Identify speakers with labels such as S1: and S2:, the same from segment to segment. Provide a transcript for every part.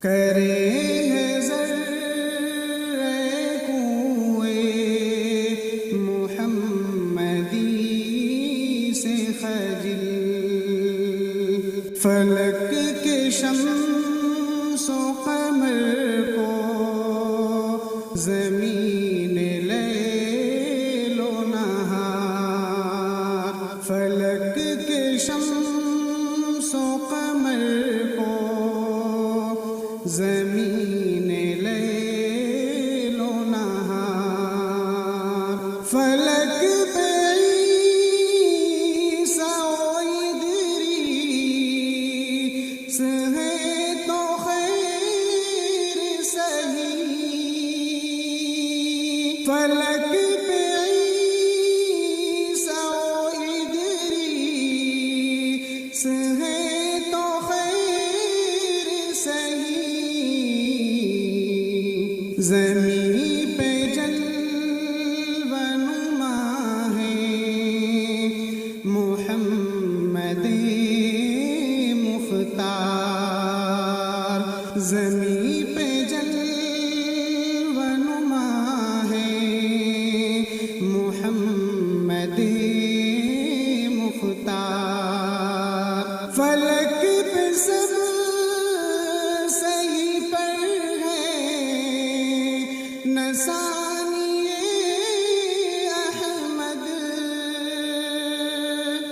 S1: کرے ہے ذرے کوئے محمدی سے خجل، فلک کے شمس و قمر کو زمین لیل و نہار، فلک کے شمس و قمر کو زمین لیل و نہار، فلک پہ عیسیٰ و ادریس ہے تو خیر صحیح، فلک پہ عیسیٰ و ادریس ہے تو خیر صحیح، زمین پہ جلوہ نما ہے محمد مختار، زمین پہ جلوہ نما ہے محمد مختار، فلک پہ سب صحیح پر نسانی احمد،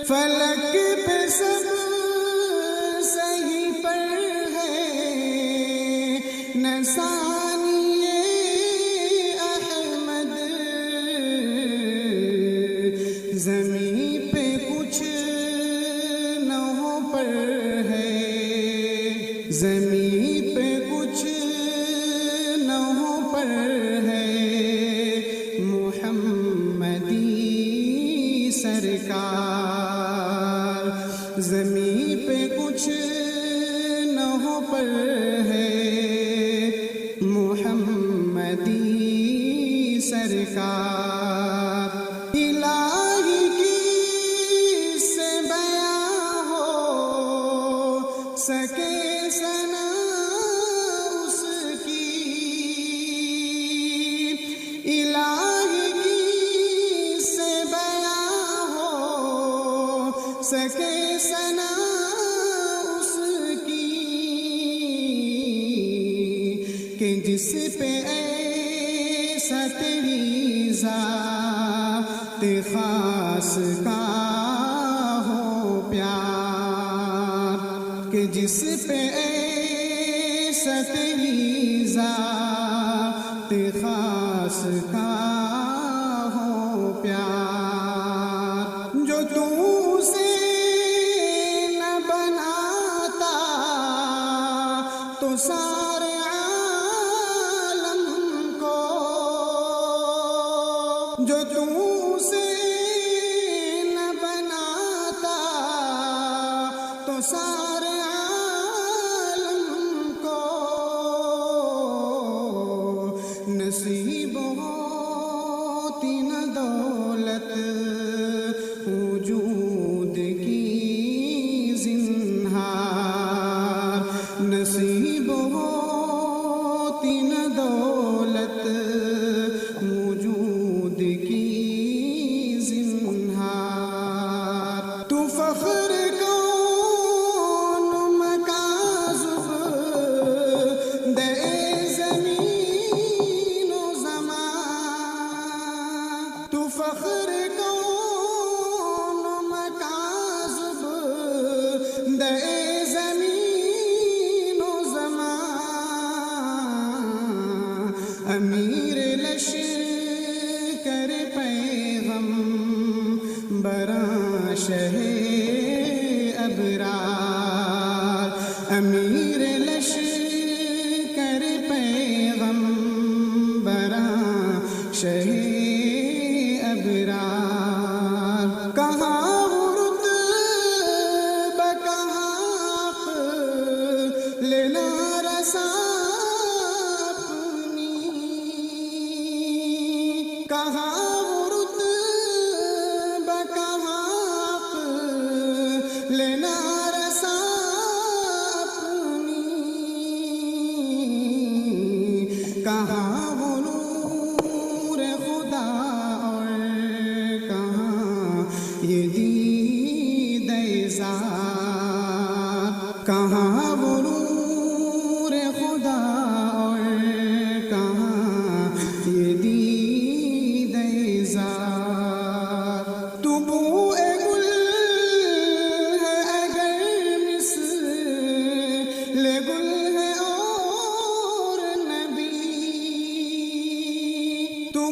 S1: فلک پہ سب صحیح پر ہے نسانی احمد، زمین پہ کچھ نہ ہو پر ہے، زمین پہ کچھ نہ ہو پر ہے محمدی سرکار، زمین پہ کچھ نہ ہو پر ہے محمدی سرکار، الہی کی سے بیاں ہو سکے ثنا اس کی، الہی کی سے بیاں ہو سکے ثنا اس کی، کہ جس پہ ایسا تیری ذات خاص کا ہو پیار، کہ جس پہ ایسا تیری ذات خاص کا ہو پیار، جو تو سے نہ بناتا تو سارے عالم کو، جو تو سے نہ بناتا تو سارے عالم کو نصیب ہوتی نہ دولت وجود کی زنہار، نصیب ہوتی نہ دولت وجود کی زنہار، تو فخر کون مکاذب دے زمین و زمان، تو فخر کون مکاذب دے زمین و زمان، امیر لشکر پیغم براں شہ ابرار، امیر لشکر پیغم براں شہ ابرار، کہاں رتبہ کہاں عقل نہ رسا اپنی، کہاں رتبہ کہاں عقل نہ رسا اپنی، کہاں وہ نور خدا اور کہاں یہ دید ذات، کہاں وہ نور خدا اور کہاں یہ دید ذات۔ تو بوئے گل ہے اگر مثل گل ہے اور نبی، تو